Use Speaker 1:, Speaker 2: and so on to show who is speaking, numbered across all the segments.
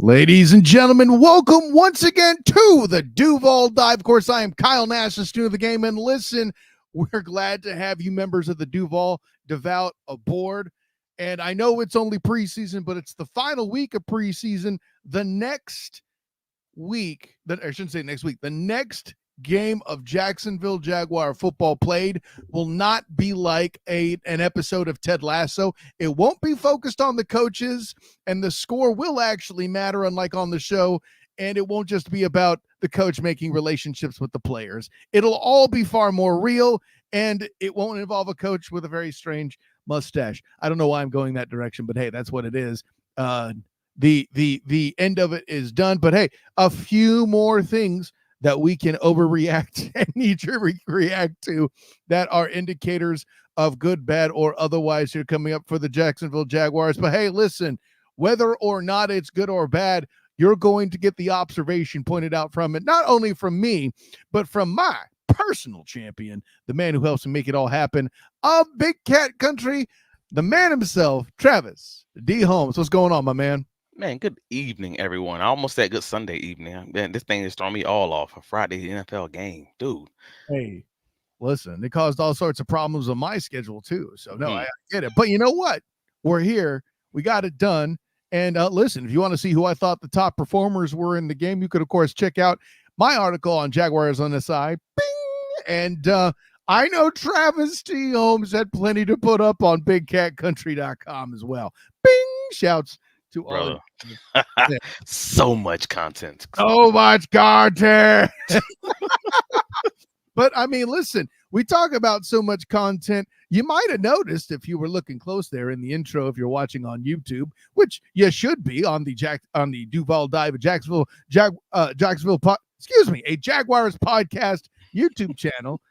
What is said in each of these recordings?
Speaker 1: Ladies and gentlemen, welcome once again to the Duval Dive. Of course, I am Kyle Nash, the student of the game. And listen, we're glad to have you members of the Duval Devout aboard. And I know it's only preseason, but it's the final week of preseason. The next week, I shouldn't say next week, the next game of Jacksonville Jaguar football played will not be like an episode of Ted Lasso. It won't be focused on the coaches, and the score will actually matter, unlike on the show. And it won't just be about the coach making relationships with the players. It'll all be far more real, and it won't involve a coach with a very strange mustache. I don't know why I'm going that direction, but hey, that's what it is. The end of it is done. But hey, a few more things that we can overreact and need to react to that are indicators of good, bad, or otherwise here coming up for the Jacksonville Jaguars. But hey, listen, whether or not it's good or bad, you're going to get the observation pointed out from it, not only from me, but from my personal champion, the man who helps me make it all happen of Big Cat Country, the man himself, Travis D. Holmes. What's going on, my man?
Speaker 2: Man, good evening, everyone. I almost said good Sunday evening. Man, this thing is throwing me all off. A Friday NFL game, dude.
Speaker 1: Hey, listen, it caused all sorts of problems on my schedule too. So no, I get it. But you know what? We're here. We got it done. And listen, if you want to see who I thought the top performers were in the game, you could, of course, check out my article on Jaguars on the side. Bing! And I know Travis T. Holmes had plenty to put up on BigCatCountry.com as well. Bing! Shouts to
Speaker 2: Brother.
Speaker 1: all.
Speaker 2: So much content.
Speaker 1: So much content. But I mean, listen, we talk about so much content. You might have noticed if you were looking close there in the intro, if you're watching on YouTube, which you should be on the Duval Dive, a Jacksonville a Jaguars podcast YouTube channel.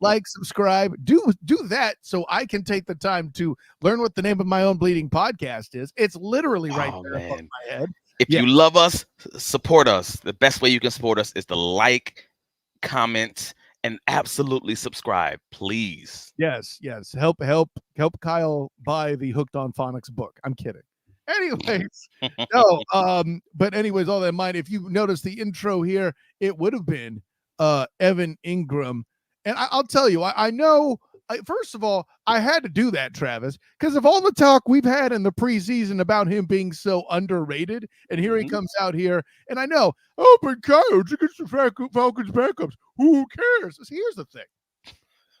Speaker 1: Like, subscribe, do that so I can take the time to learn what the name of my own bleeding podcast is. It's literally right there above my head.
Speaker 2: If you love us, support us. The best way you can support us is to like, comment, and absolutely subscribe, please.
Speaker 1: Yes. Help Kyle buy the Hooked on Phonics book. I'm kidding. Anyways, but anyways, all that in mind, if you notice the intro here, it would have been Evan Ingram. And I'll tell you, I know, first of all, I had to do that, Travis, because of all the talk we've had in the preseason about him being so underrated, and here he comes out here, and I know, but Kyle, it's against the Falcons backups. Who cares? So here's the thing.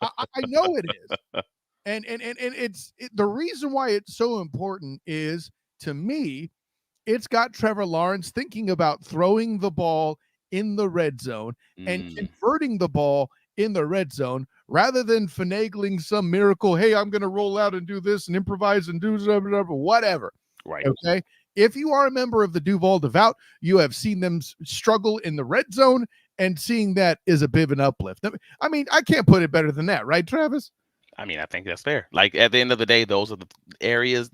Speaker 1: I know it is. And it's the reason why it's so important is, to me, it's got Trevor Lawrence thinking about throwing the ball in the red zone and converting the ball in the red zone rather than finagling some miracle. Hey, I'm going to roll out and do this and improvise and do whatever.
Speaker 2: Right.
Speaker 1: Okay. If you are a member of the Duval Devout, you have seen them struggle in the red zone, and seeing that is a bit of an uplift. I mean, I can't put it better than that, right, Travis?
Speaker 2: I mean, I think that's fair. Like, at the end of the day, those are the areas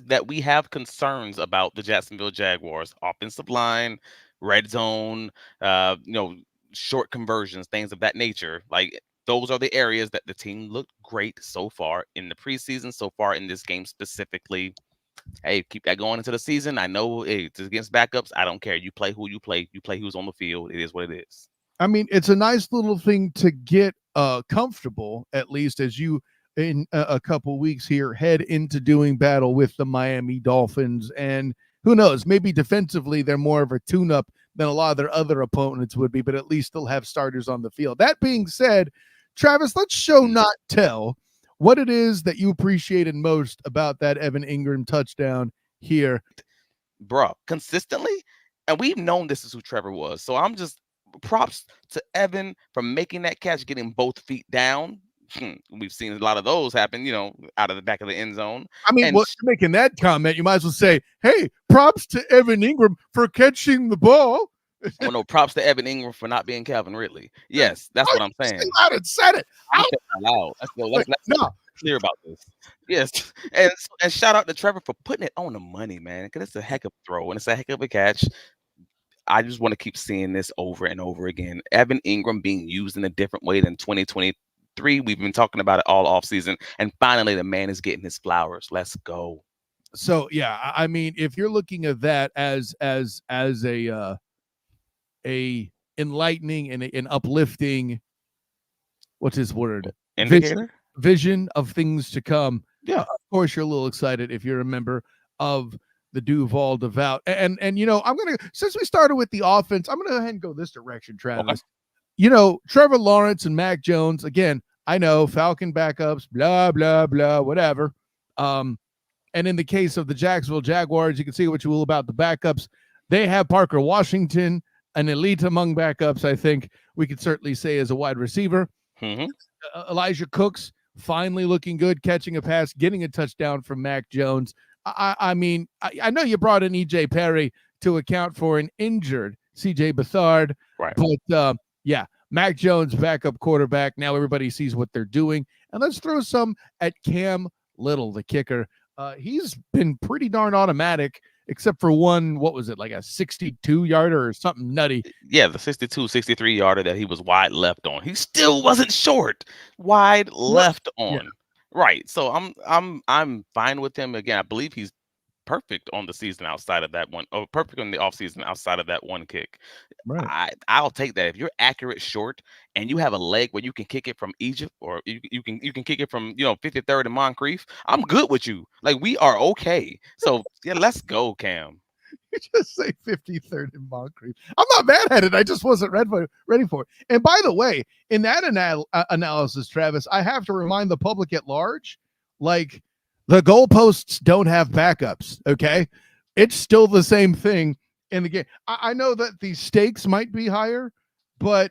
Speaker 2: that we have concerns about the Jacksonville Jaguars: offensive line, red zone, short conversions, things of that nature. Like, those are the areas that the team looked great so far in the preseason, so far in this game specifically. Hey, keep that going into the season. I know it's against backups. I don't care. You play who you play. You play who's on the field. It is what it is.
Speaker 1: I mean, it's a nice little thing to get comfortable, at least as you, in a couple weeks here, head into doing battle with the Miami Dolphins. And who knows, maybe defensively they're more of a tune-up than a lot of their other opponents would be, but at least they'll have starters on the field. That being said, Travis, let's show, not tell, what it is that you appreciated most about that Evan Ingram touchdown here.
Speaker 2: Bro, consistently, and we've known this is who Trevor was. So I'm just, props to Evan for making that catch, getting both feet down. We've seen a lot of those happen, out of the back of the end zone.
Speaker 1: I mean, you're making that comment, you might as well say, hey, props to Evan Ingram for catching the ball.
Speaker 2: Oh, no, props to Evan Ingram for not being Calvin Ridley. Yes, that's what I'm saying.
Speaker 1: I said it.
Speaker 2: Let's clear about this. Yes, and shout out to Trevor for putting it on the money, man, because it's a heck of a throw and it's a heck of a catch. I just want to keep seeing this over and over again. Evan Ingram being used in a different way than 2023. We've been talking about it all offseason, and finally the man is getting his flowers. Let's go.
Speaker 1: So yeah, I mean, if you're looking at that as a enlightening and an uplifting, what's his word, vision
Speaker 2: Indicator?
Speaker 1: vision of things to come.
Speaker 2: Yeah.
Speaker 1: Of course, you're a little excited if you're a member of the Duval Devout. And I'm gonna, since we started with the offense, I'm gonna go ahead and go this direction,
Speaker 2: Okay.
Speaker 1: Travis. Trevor Lawrence and Mac Jones. Again, I know Falcon backups, blah blah blah, whatever. And in the case of the Jacksonville Jaguars, you can see what you will about the backups. They have Parker Washington, an elite among backups, I think we could certainly say, as a wide receiver.
Speaker 2: Mm-hmm.
Speaker 1: Elijah Cooks finally looking good, catching a pass, getting a touchdown from Mac Jones. I mean, I know you brought in E.J. Perry to account for an injured C.J. Beathard,
Speaker 2: Right.
Speaker 1: but yeah, Mac Jones, backup quarterback. Now everybody sees what they're doing. And let's throw some at Cam Little, the kicker. He's been pretty darn automatic, except for one, what was it, like a 62-yarder or something nutty.
Speaker 2: Yeah, the 62, 63 yarder that he was wide left on. He still wasn't short. Wide left
Speaker 1: Yeah.
Speaker 2: on. Right. So I'm fine with him. Again, I believe he's perfect on the season outside of that one. Oh, perfect on the offseason outside of that one kick.
Speaker 1: Right.
Speaker 2: I'll take that. If you're accurate short and you have a leg where you can kick it from Egypt, or you can kick it from 53rd and Moncrief, I'm good with you. Like, we are okay. So yeah, let's go, Cam.
Speaker 1: You just say 53rd in Moncrief. I'm not mad at it. I just wasn't ready for it. And by the way, in that analysis, Travis, I have to remind the public at large, like, the goalposts don't have backups. Okay, it's still the same thing in the game. I know that the stakes might be higher, but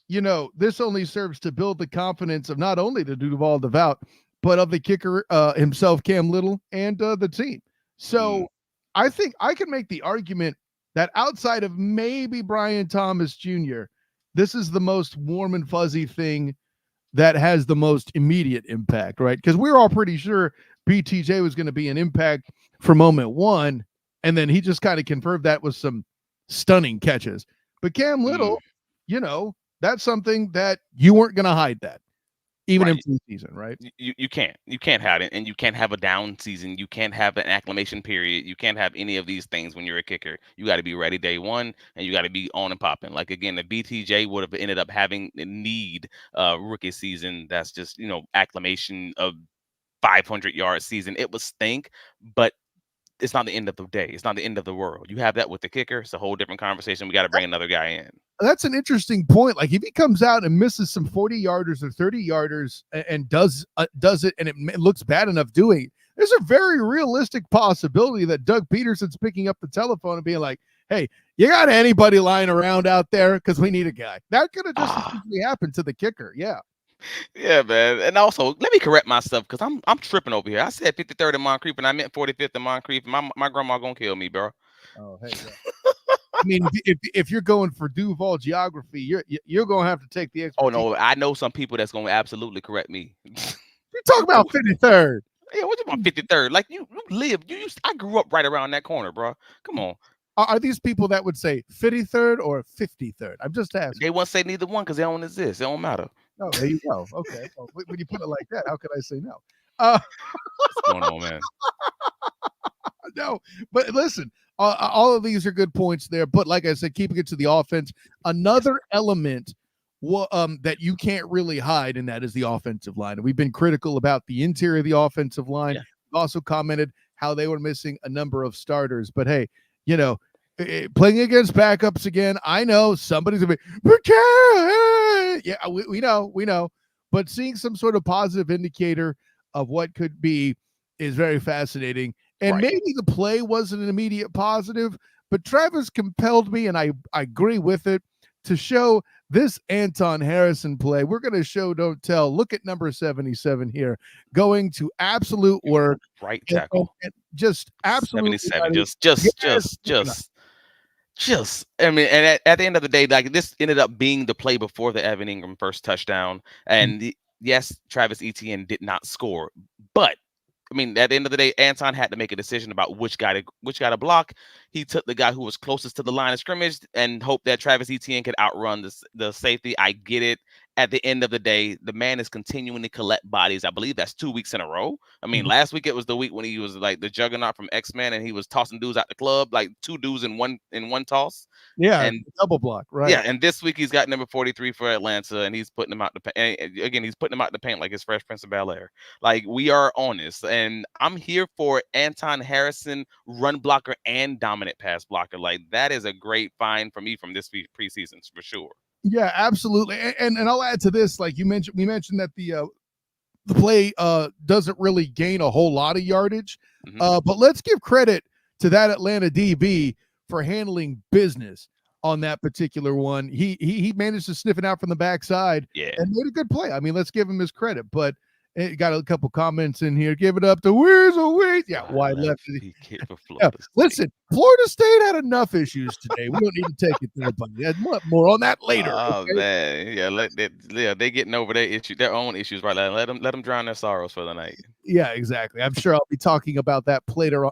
Speaker 1: this only serves to build the confidence of not only the Duval Devout, but of the kicker himself, Cam Little, and the team. So I think I can make the argument that outside of maybe Brian Thomas Jr., this is the most warm and fuzzy thing that has the most immediate impact, right? Because we're all pretty sure BTJ was going to be an impact for moment one, and then he just kind of confirmed that with some stunning catches. But Cam Little, that's something that you weren't going to hide that, even
Speaker 2: Right.
Speaker 1: in preseason, right?
Speaker 2: You can't hide it, and you can't have a down season. You can't have an acclimation period. You can't have any of these things when you're a kicker. You got to be ready day one, and you got to be on and popping. Like, again, the BTJ would have ended up having a need rookie season. That's just acclimation of 500-yard season. It would stink, but it's not the end of the day. It's not the end of the world. You have that with the kicker. It's a whole different conversation. We got to bring another guy in.
Speaker 1: That's an interesting point. Like, if he comes out and misses some 40-yarders or 30-yarders and does it, and it looks bad enough doing it, there's a very realistic possibility that Doug Peterson's picking up the telephone and being like, hey, you got anybody lying around out there? Because we need a guy. That could have just easily happened to the kicker. Yeah.
Speaker 2: Yeah, man. And also, let me correct myself, because I'm tripping over here. I said 53rd and Moncrief, and I meant 45th and Moncrief. My grandma gonna kill me, bro.
Speaker 1: Oh, hey. Yeah. I mean, if you're going for Duval geography, you're gonna have to take the expertise.
Speaker 2: Oh no, I know some people that's gonna absolutely correct me.
Speaker 1: You're talking about 53rd.
Speaker 2: Yeah, what you about 53rd? Like, you live. I grew up right around that corner, bro. Come on.
Speaker 1: Are these people that would say 53rd or 53rd? I'm just asking.
Speaker 2: They won't say neither one because they don't exist. It don't matter.
Speaker 1: Oh, there you go. Okay. Well, when you put it like that, how could I say no?
Speaker 2: What's going on, man?
Speaker 1: No, but listen, all of these are good points there. But like I said, keeping it to the offense, another element that you can't really hide, and that is the offensive line. And we've been critical about the interior of the offensive line.
Speaker 2: Yeah.
Speaker 1: We've also commented how they were missing a number of starters. But hey, playing against backups again, I know somebody's gonna be, yeah, we know. But seeing some sort of positive indicator of what could be is very fascinating. And
Speaker 2: Right.
Speaker 1: maybe the play wasn't an immediate positive, but Travis compelled me, and I agree with it, to show this Anton Harrison play. We're going to show, don't tell. Look at number 77 here, going to absolute work.
Speaker 2: Right tackle.
Speaker 1: And just absolutely
Speaker 2: 77. Just. I mean, and at the end of the day, like, this ended up being the play before the Evan Ingram first touchdown. And yes, Travis Etienne did not score, but I mean, at the end of the day, Anton had to make a decision about which guy to block. He took the guy who was closest to the line of scrimmage and hoped that Travis Etienne could outrun the safety. I get it. at the end of the day, the man is continuing to collect bodies. I believe that's 2 weeks in a row. I mean,
Speaker 1: Mhm.
Speaker 2: last week it was the week when he was like the juggernaut from X-Men, and he was tossing dudes out the club, like two dudes in one toss.
Speaker 1: Yeah,
Speaker 2: And
Speaker 1: double block,
Speaker 2: yeah,
Speaker 1: right.
Speaker 2: and this week he's got number 43 for Atlanta, and he's putting him out the paint. Again, he's putting him out the paint like his Fresh Prince of Bel-Air. Like, we are honest, and I'm here for Anton Harrison, run blocker and dominant pass blocker. Like, that is a great find for me from this preseason for sure.
Speaker 1: Yeah, absolutely. And I'll add to this, like we mentioned that the play doesn't really gain a whole lot of yardage.
Speaker 2: Hmm.
Speaker 1: But let's give credit to that Atlanta DB for handling business on that particular one. He managed to sniff it out from the backside
Speaker 2: Yeah.
Speaker 1: and made a good play. I mean, let's give him his credit. But it got a couple comments in here. Give it up to Weasel Wade. Yeah, wide left.
Speaker 2: For
Speaker 1: Yeah.
Speaker 2: Florida State.
Speaker 1: Listen, Florida State had enough issues today. We don't need to take it there, buddy. More on that later.
Speaker 2: Oh
Speaker 1: Okay?
Speaker 2: man, yeah, they getting over their own issues right now. Let them drown their sorrows for the night.
Speaker 1: Yeah, exactly. I'm sure I'll be talking about that later,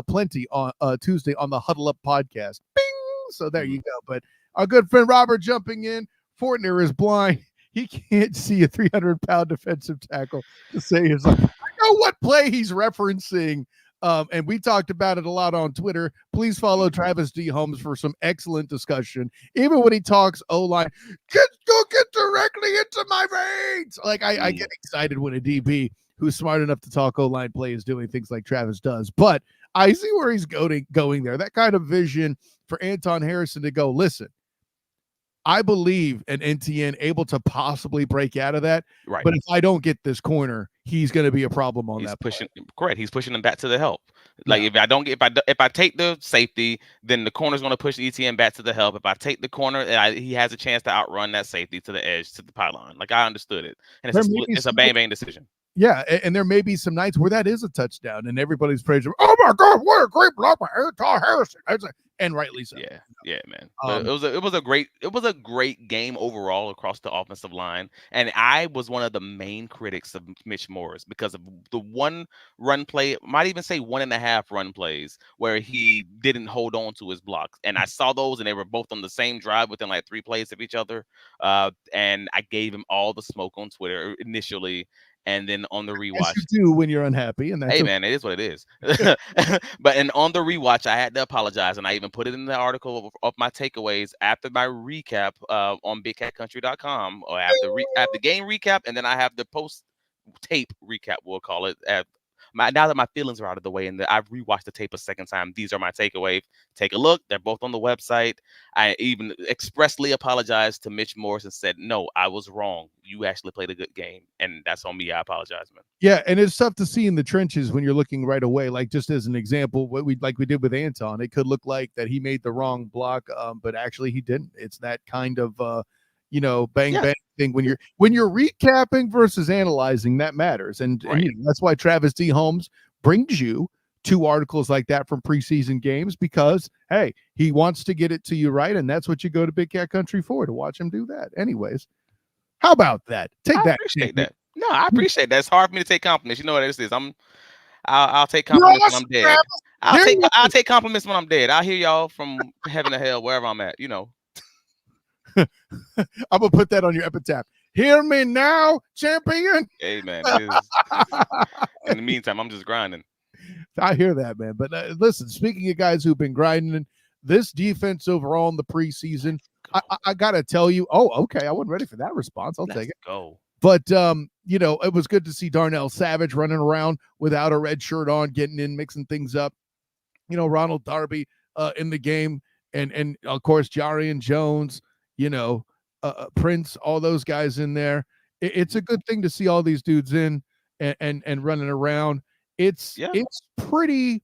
Speaker 1: plenty on Tuesday on the Huddle Up podcast. Bing! So there you go. But our good friend Robert jumping in. Fortner is blind. He can't see a 300-pound defensive tackle to say his life. I know what play he's referencing. And we talked about it a lot on Twitter. Please follow Travis D. Holmes for some excellent discussion. Even when he talks O-line, go get directly into my veins. Like I get excited when a DB who's smart enough to talk O-line play is doing things like Travis does. But I see where he's going there. That kind of vision for Anton Harrison to go, listen, I believe an NTN able to possibly break out of that.
Speaker 2: Right.
Speaker 1: But if I don't get this corner, he's going to be a problem on that.
Speaker 2: Pushing correct. He's pushing them back to the help. Like if I take the safety, then the corner's going to push the ETN back to the help. If I take the corner, he has a chance to outrun that safety to the edge, to the pylon. Like, I understood it, and it's a bang decision.
Speaker 1: Yeah, and there may be some nights where that is a touchdown, and everybody's praising. Oh my God, what a great block by Anton Harrison! And rightly so.
Speaker 2: Yeah, man. It was a great game overall across the offensive line, and I was one of the main critics of Mitch Morris because of the one run play, might even say 1.5 run plays where he didn't hold on to his blocks, and I saw those, and they were both on the same drive within like 3 plays of each other, and I gave him all the smoke on Twitter initially. And then on the rewatch,
Speaker 1: as you do when you're unhappy, and that's
Speaker 2: man, it is what it is. And on the rewatch, I had to apologize, and I even put it in the article of my takeaways after my recap on BigCatCountry.com, or I have the game recap, and then I have the post tape recap, we'll call it. Now that my feelings are out of the way and that I've rewatched the tape a second time, these are my takeaways. Take a look. They're both on the website. I even expressly apologized to Mitch Morris and said, no, I was wrong. You actually played a good game, and that's on me. I apologize, man.
Speaker 1: Yeah, and it's tough to see in the trenches when you're looking right away. Like, just as an example, what we did with Anton, it could look like that he made the wrong block, but actually he didn't. It's that kind of bang thing when you're recapping versus analyzing, that matters. And that's why Travis D. Holmes brings you 2 articles like that from preseason games, because hey, he wants to get it to you right, and that's what you go to Big Cat Country for, to watch him do that. Anyways, how about that? I
Speaker 2: appreciate that. No, I appreciate that. It's hard for me to take compliments. You know what this is. I'll take compliments when I'm dead. I'll take compliments when I'm dead. I'll hear y'all from heaven to hell, wherever I'm at,
Speaker 1: I'm gonna put that on your epitaph. Hear me now, champion.
Speaker 2: Amen. In the meantime, I'm just grinding.
Speaker 1: I hear that, man. But listen, speaking of guys who've been grinding, this defense overall in the preseason, I gotta tell you. Oh, okay. I wasn't ready for that response. I'll take it.
Speaker 2: Go.
Speaker 1: But it was good to see Darnell Savage running around without a red shirt on, getting in, mixing things up. Ronald Darby in the game, and of course Jarian Jones. Prince, all those guys in there. It's a good thing to see all these dudes in and running around. It's pretty.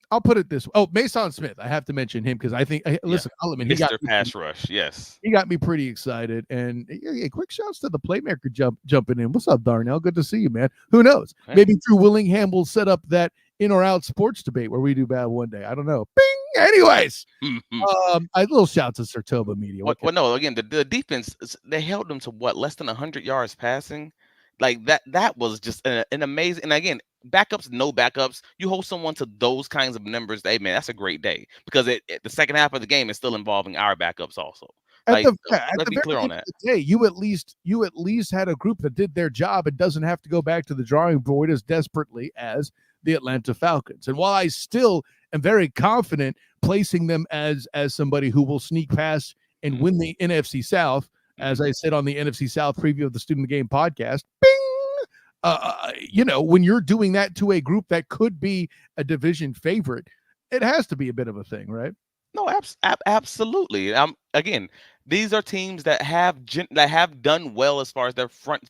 Speaker 1: I'll put it this way. Oh, Mason Smith. I have to mention him because I think. Listen, I'll admit,
Speaker 2: Mr. Pass Rush. Yes,
Speaker 1: he got me pretty excited. And quick shouts to the playmaker jumping in. What's up, Darnell? Good to see you, man. Who knows? Okay. Maybe Drew Willingham will set up that in or out sports debate where we do bad one day. I don't know. Bing. Anyways, a little shout to Sartoba Media.
Speaker 2: Well, no, again, the defense, they held them to what, less than 100 yards passing? Like that was just an amazing. And again, backups, no backups. You hold someone to those kinds of numbers. Hey, man, that's a great day, because the second half of the game is still involving our backups also. Like,
Speaker 1: at
Speaker 2: let's
Speaker 1: the
Speaker 2: be clear
Speaker 1: very
Speaker 2: on
Speaker 1: end of
Speaker 2: that.
Speaker 1: the day, you at least had a group that did their job and doesn't have to go back to the drawing board as desperately as the Atlanta Falcons. And while I still am very confident placing them as somebody who will sneak past and win the NFC South, as I said on the NFC South preview of the Student of the Game podcast, bing, when you're doing that to a group that could be a division favorite, it has to be a bit of a thing, right?
Speaker 2: No, absolutely. Again, these are teams that have done well as far as their front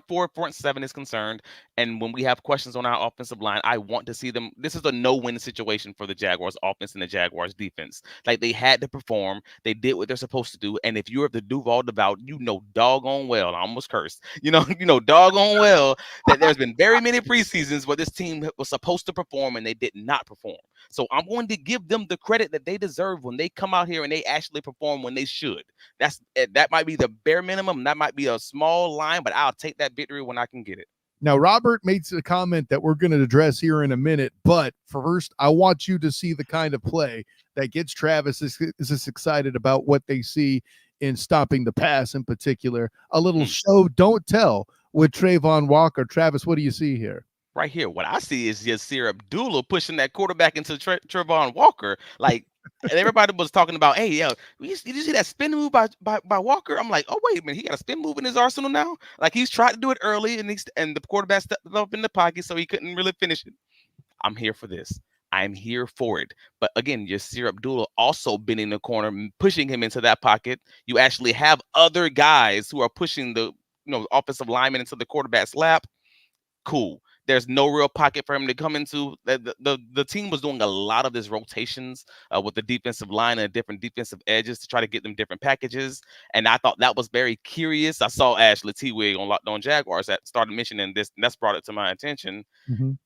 Speaker 2: four, front seven is concerned. And when we have questions on our offensive line, I want to see them. This is a no-win situation for the Jaguars offense and the Jaguars defense. Like, they had to perform. They did what they're supposed to do. And if you're the Duval devout, you know doggone well, I almost cursed. Doggone well that there's been very many preseasons where this team was supposed to perform and they did not perform. So I'm going to give them the credit that they deserve when they come out here and they actually perform when they should. That might be the bare minimum. That might be a small line, but I'll take that victory when I can get it.
Speaker 1: Now, Robert makes a comment that we're going to address here in a minute, but first, I want you to see the kind of play that gets Travis is excited about what they see in stopping the pass in particular. A little show, don't tell with Trayvon Walker. Travis, what do you see here?
Speaker 2: Right here, what I see is Yasir Abdullah pushing that quarterback into Trayvon Walker. Like, everybody was talking about, hey, yo, did you see that spin move by Walker? I'm like, oh, wait a minute, he got a spin move in his arsenal now? Like, he's tried to do it early, and the quarterback stepped up in the pocket, so he couldn't really finish it. I'm here for this. I'm here for it. But again, Yasir Abdullah also been in the corner, pushing him into that pocket. You actually have other guys who are pushing the offensive lineman into the quarterback's lap. Cool. There's no real pocket for him to come into. The team was doing a lot of this rotations with the defensive line and different defensive edges to try to get them different packages. And I thought that was very curious. I saw Ashley T-Wig on Locked On Jaguars that started mentioning this, and that's brought it to my attention.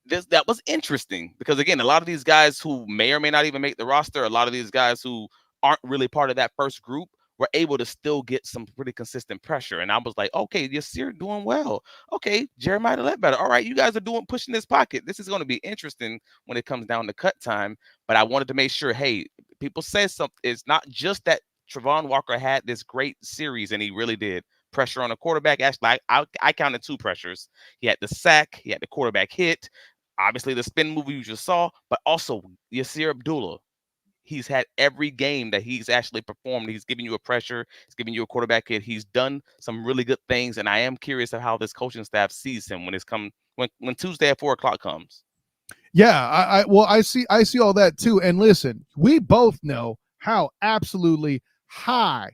Speaker 2: That was interesting because, again, a lot of these guys who may or may not even make the roster, a lot of these guys who aren't really part of that first group, were able to still get some pretty consistent pressure. And I was like, okay, you're doing well. Okay, Jeremiah Ledbetter. All right, you guys are pushing this pocket. This is going to be interesting when it comes down to cut time. But I wanted to make sure, hey, people say something. It's not just that Trayvon Walker had this great series, and he really did. Pressure on the quarterback. Actually, I counted 2 pressures. He had the sack. He had the quarterback hit. Obviously, the spin move you just saw, but also Yasir Abdullah. He's had every game that he's actually performed. He's giving you a pressure. He's giving you a quarterback hit. He's done some really good things, and I am curious of how this coaching staff sees him when Tuesday at 4:00 comes.
Speaker 1: Yeah, I see all that too. And listen, we both know how absolutely high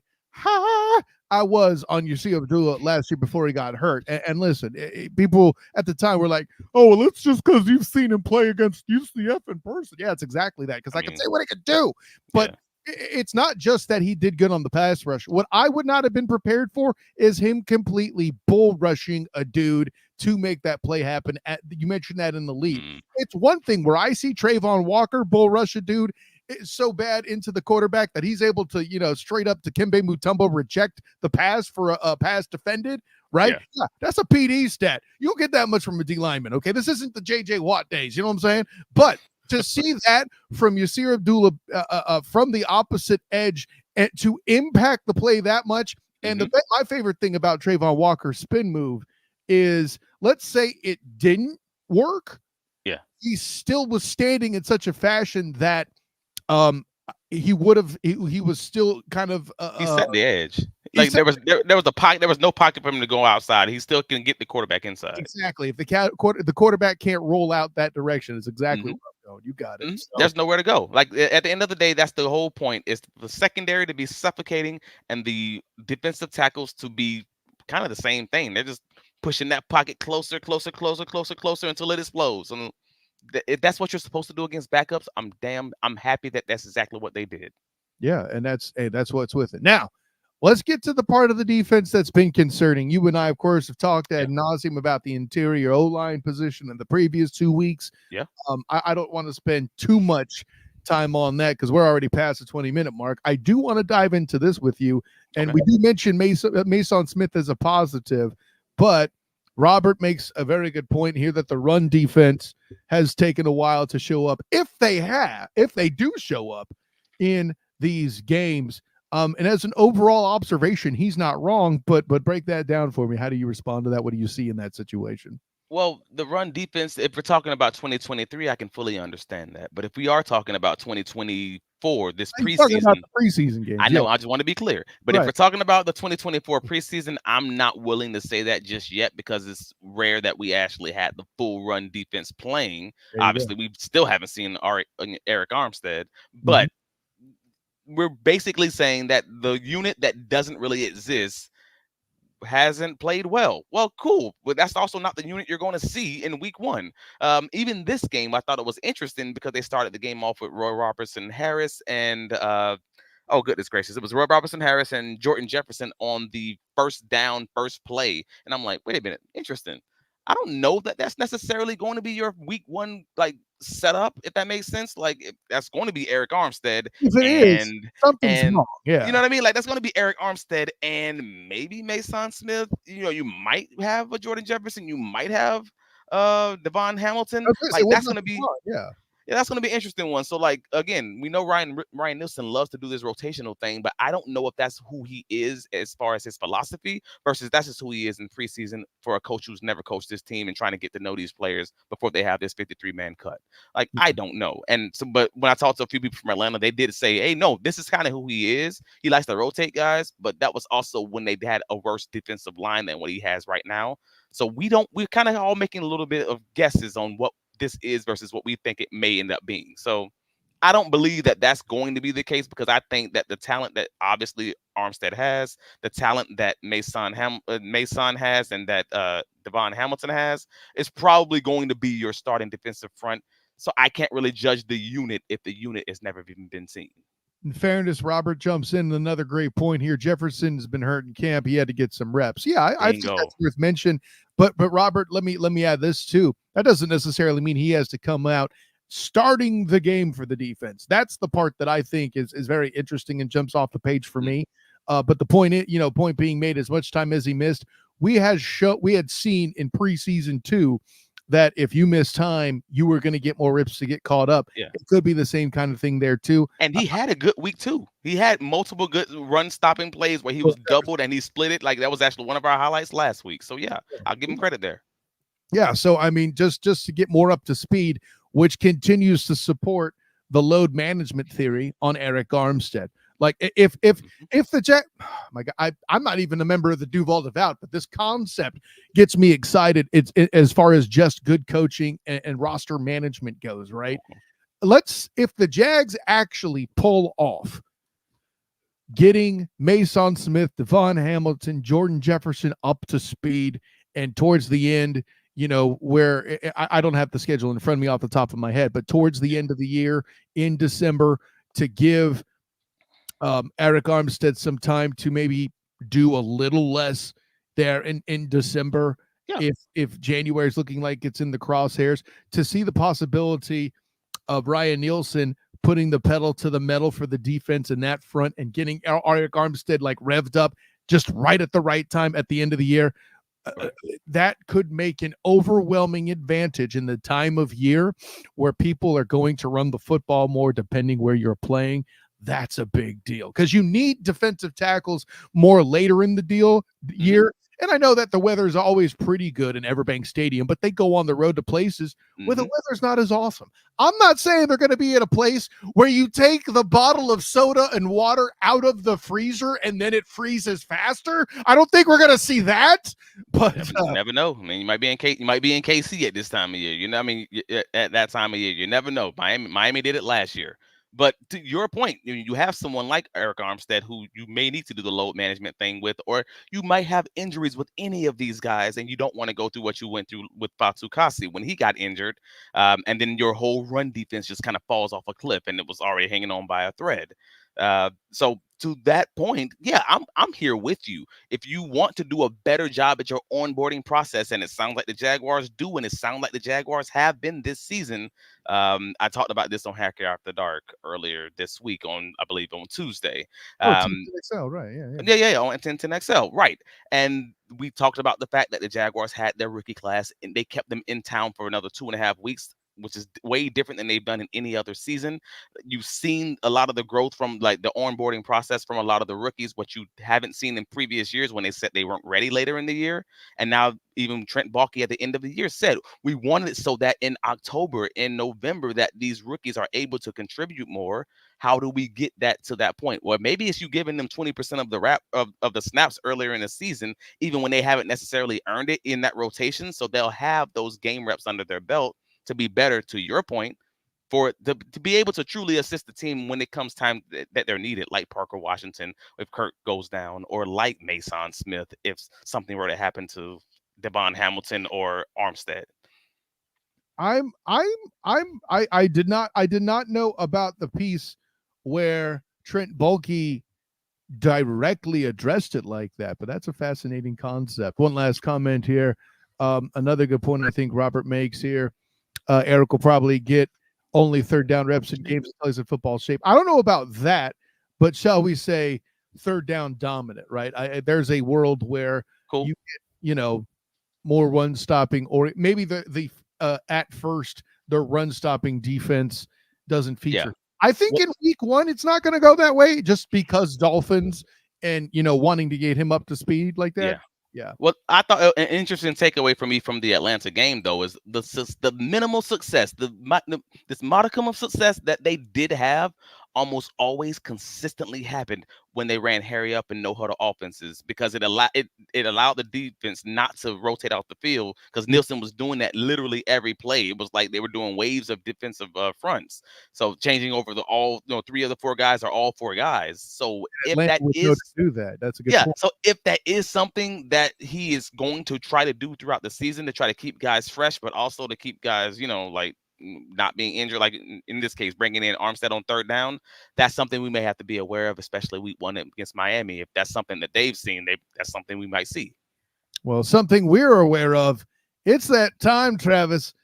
Speaker 1: I was on Yasir Abdullah last year before he got hurt. And listen, people at the time were like, oh, well, it's just because you've seen him play against UCF in person. Yeah, it's exactly that, because I can say what he could do. But it's not just that he did good on the pass rush. What I would not have been prepared for is him completely bull rushing a dude to make that play happen. You mentioned that in the lead. It's one thing where I see Trayvon Walker bull rush a dude is so bad into the quarterback that he's able to, straight up to Kimbe Mutombo reject the pass for a pass defended, right? Yeah, that's a PD stat. You'll get that much from a D lineman, okay? This isn't the J.J. Watt days, you know what I'm saying? But to see that from Yasir Abdullah from the opposite edge and to impact the play that much, and my favorite thing about Trayvon Walker's spin move is, let's say it didn't work, he still was standing in such a fashion that he was still kind of
Speaker 2: he set the edge. Like, there was a pocket. There was no pocket for him to go outside. He still can get the quarterback inside.
Speaker 1: Exactly. If the quarterback can't roll out that direction, it's exactly where I'm going. You got it. So.
Speaker 2: There's nowhere to go. Like, at the end of the day, that's the whole point. Is the secondary to be suffocating and the defensive tackles to be kind of the same thing. They're just pushing that pocket closer until it explodes. And if that's what you're supposed to do against backups, I'm happy that that's exactly what they did.
Speaker 1: Yeah, and that's what's with it. Now, let's get to the part of the defense that's been concerning. You and I, of course, have talked ad nauseum about the interior O-line position in the previous 2 weeks.
Speaker 2: Yeah.
Speaker 1: I don't want to spend too much time on that because we're already past the 20-minute mark. I do want to dive into this with you, and we do mention Mason Smith as a positive, but Robert makes a very good point here that the run defense has taken a while to show up. If they do show up in these games, And as an overall observation, he's not wrong, but break that down for me. How do you respond to that? What do you see in that situation?
Speaker 2: Well, the run defense, if we're talking about 2023, I can fully understand that. But if we are talking about 2024, this
Speaker 1: He's talking about
Speaker 2: preseason,
Speaker 1: the preseason
Speaker 2: I
Speaker 1: games. Yeah,
Speaker 2: know, I just want to be clear. But if
Speaker 1: right.
Speaker 2: we're talking about the 2024 preseason, I'm not willing to say that just yet because it's rare that we actually had the full run defense playing.
Speaker 1: There you go.
Speaker 2: Obviously, we still haven't seen Eric Armstead,
Speaker 1: Mhm.
Speaker 2: but we're basically saying that the unit that doesn't really exist hasn't played well. Well, cool. But that's also not the unit you're going to see in week one. Even this game, I thought it was interesting because they started the game off with Roy Robertson Harris and oh goodness gracious, it was Roy Robertson Harris and Jordan Jefferson on the first down, first play. And I'm like, wait a minute, interesting. I don't know that that's necessarily going to be your week one like setup, if that makes sense. Like if that's going to be Eric Armstead
Speaker 1: If it is,
Speaker 2: and
Speaker 1: something's
Speaker 2: and
Speaker 1: wrong.
Speaker 2: you
Speaker 1: Yeah.
Speaker 2: know what I mean? Like that's going to be Eric Armstead and maybe Mason Smith. You know, you might have a Jordan Jefferson. You might have Devon Hamilton.
Speaker 1: I was gonna say,
Speaker 2: Like
Speaker 1: what
Speaker 2: that's
Speaker 1: about
Speaker 2: going to be
Speaker 1: Devon? Yeah.
Speaker 2: yeah, that's going to be an interesting one. So, like again, we know Ryan Nielsen loves to do this rotational thing, but I don't know if that's who he is as far as his philosophy versus that's just who he is in preseason for a coach who's never coached this team and trying to get to know these players before they have this 53-man cut. Like I don't know. And so, but when I talked to a few people from Atlanta, they did say, "Hey, no, this is kind of who he is. He likes to rotate guys, but that was also when they had a worse defensive line than what he has right now." So we're kind of all making a little bit of guesses on what this is versus what we think it may end up being. So I don't believe that that's going to be the case because I think that the talent that obviously Armstead has, the talent that Mason has, and that Devon Hamilton has, is probably going to be your starting defensive front. So I can't really judge the unit if the unit has never even been seen.
Speaker 1: In fairness, Robert jumps in another great point here. Jefferson's been hurt in camp. He had to get some reps. Yeah, I think
Speaker 2: Bingo.
Speaker 1: that's worth mention. But Robert, let me add this too. That doesn't necessarily mean he has to come out starting the game for the defense. That's the part that I think is very interesting and jumps off the page for
Speaker 2: Mhm.
Speaker 1: me. But the point is, point being made, as much time as he missed, we had seen in preseason too that if you miss time, you were going to get more rips to get caught up.
Speaker 2: Yeah.
Speaker 1: It could be the same kind of thing there too.
Speaker 2: And he had a good week too. He had multiple good run stopping plays where he was doubled and he split it. Like that was actually one of our highlights last week. So yeah, I'll give him credit there.
Speaker 1: Yeah, so I mean, just to get more up to speed, which continues to support the load management theory on Eric Armstead. Like
Speaker 2: Mhm.
Speaker 1: if the Jack, oh my God, I'm not even a member of the Duval Devout, but this concept gets me excited. As far as just good coaching and roster management goes, right? If the Jags actually pull off getting Mason Smith, Devon Hamilton, Jordan Jefferson up to speed, and towards the end, where I don't have the schedule in front of me off the top of my head, but towards the end of the year in December to give Eric Armstead some time to maybe do a little less there in December.
Speaker 2: Yeah.
Speaker 1: If January is looking like it's in the crosshairs, to see the possibility of Ryan Nielsen putting the pedal to the metal for the defense in that front and getting Eric Armstead like revved up just right at the right time at the end of the year.
Speaker 2: Right.
Speaker 1: That could make an overwhelming advantage in the time of year where people are going to run the football more depending where you're playing. That's a big deal because you need defensive tackles more later in the
Speaker 2: Mhm.
Speaker 1: year. And I know that the weather is always pretty good in Everbank Stadium, but they go on the road to places where the
Speaker 2: Mhm.
Speaker 1: weather's not as awesome. I'm not saying they're going to be at a place where you take the bottle of soda and water out of the freezer and then it freezes faster. I don't think we're going to see that. But
Speaker 2: Never know. I mean, you might be in KC at this time of year. You know, I mean, at that time of year, you never know. Miami did it last year. But to your point, you have someone like Eric Armstead who you may need to do the load management thing with, or you might have injuries with any of these guys, and you don't want to go through what you went through with Fatu Kasi when he got injured, and then your whole run defense just kind of falls off a cliff, and it was already hanging on by a thread. So to that point, yeah, I'm here with you. If you want to do a better job at your onboarding process, and it sounds like the Jaguars do, and it sounds like the Jaguars have been this season. I talked about this on Hacker After Dark earlier this week I believe on Tuesday.
Speaker 1: oh, Team
Speaker 2: Um,
Speaker 1: XL, right? Yeah, yeah.
Speaker 2: yeah, on 10 XL, right. And we talked about the fact that the Jaguars had their rookie class and they kept them in town for another 2.5 weeks which is way different than they've done in any other season. You've seen a lot of the growth from like the onboarding process from a lot of the rookies, what you haven't seen in previous years when they said they weren't ready later in the year. And now even Trent Baalke at the end of the year said we wanted it so that in October, in November, that these rookies are able to contribute more. How do we get that to that point? Well, maybe it's you giving them 20% of the of the snaps earlier in the season, even when they haven't necessarily earned it in that rotation. So they'll have those game reps under their belt to be better, to your point, for to be able to truly assist the team when it comes time that they're needed, like Parker Washington if Kirk goes down, or like Mason Smith if something were to happen to Devon Hamilton or Armstead.
Speaker 1: I did not know about the piece where Trent Baalke directly addressed it like that, but that's a fascinating concept. One last comment here. Another good point I think Robert makes here. Eric will probably get only third down reps in games until he's in football shape. I don't know about that, but shall we say third down dominant, right? There's a world where you get, more run stopping, or maybe the at first the run stopping defense doesn't feature.
Speaker 2: Yeah.
Speaker 1: I think in week one, it's not going to go that way just because Dolphins and, wanting to get him up to speed like that. Yeah.
Speaker 2: Well, I thought an interesting takeaway for me from the Atlanta game, though, is the minimal success, this modicum of success that they did have almost always consistently happened when they ran hurry up and no huddle offenses, because it allowed the defense not to rotate out the field, because Nielsen was doing that literally every play. It was like they were doing waves of defensive fronts. So changing over three of the four guys are all four guys. So if that is
Speaker 1: do that, that's a good point.
Speaker 2: So if that is something that he is going to try to do throughout the season to try to keep guys fresh, but also to keep guys, like not being injured, like in this case, bringing in Armstead on third down, that's something we may have to be aware of, especially week one against Miami. If that's something that they've seen, that's something we might see.
Speaker 1: Well, something we're aware of, it's that time, Travis.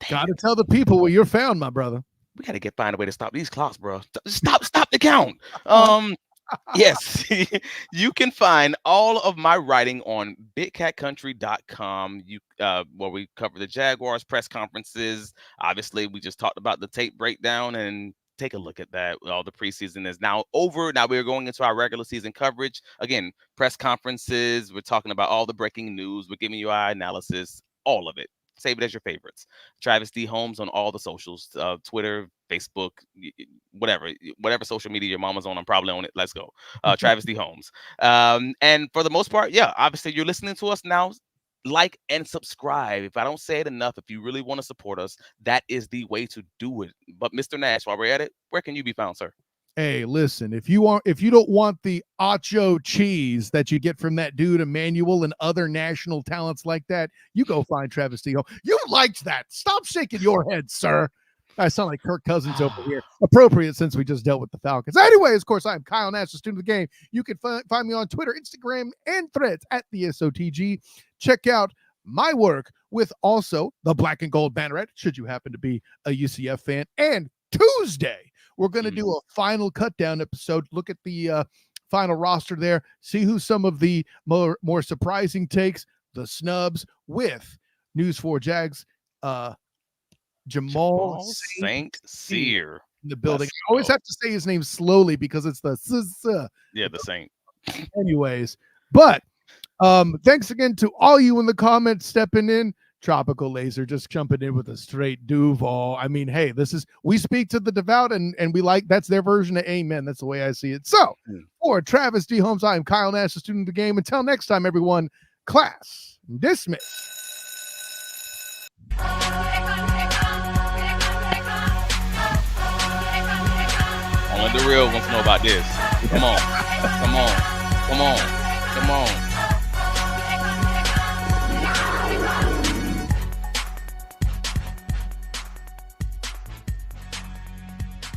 Speaker 1: Got to tell the people where you're found, my brother.
Speaker 2: We got to find a way to stop these clocks, bro. Stop the count. Yes, you can find all of my writing on bigcatcountry.com. Where we cover the Jaguars press conferences. Obviously, we just talked about the tape breakdown, and take a look at that. All the preseason is now over. Now we're going into our regular season coverage. Again, press conferences. We're talking about all the breaking news. We're giving you our analysis, all of it. Save it as your favorites. Travis D. Holmes on all the socials, Twitter, Facebook, whatever social media your mama's on, I'm probably on it. Let's go. Travis D. Holmes. And for the most part, obviously you're listening to us now. Like and subscribe. If I don't say it enough, if you really want to support us, that is the way to do it. But Mr. Nash, while we're at it, where can you be found, sir?
Speaker 1: Hey, listen, if you don't want the acho cheese that you get from that dude Emmanuel and other national talents like that, you go find Travis D. Holmes. You liked that. Stop shaking your head, sir. I sound like Kirk Cousins over here. Appropriate since we just dealt with the Falcons. Anyways, of course, I'm Kyle Nash, the student of the game. You can find me on Twitter, Instagram, and Threads at the SOTG. Check out my work with also the Black and Gold Banneret, should you happen to be a UCF fan. And Tuesday, we're going to do a final cut down episode. Look at the final roster there. See who some of the more surprising takes, the snubs, with News 4 Jags, Jamal
Speaker 2: St. Cyr
Speaker 1: in the building. I always have to say his name slowly because it's the
Speaker 2: Saint.
Speaker 1: Anyways, but thanks again to all you in the comments stepping in. Tropical Laser just jumping in with a straight Duval. I mean, hey, we speak to the devout and we like, that's their version of amen. That's the way I see it. So for Travis D. Holmes, I am Kyle Nash, the student of the game. Until next time, everyone, class dismissed.
Speaker 2: Only the real ones know about this. Come on.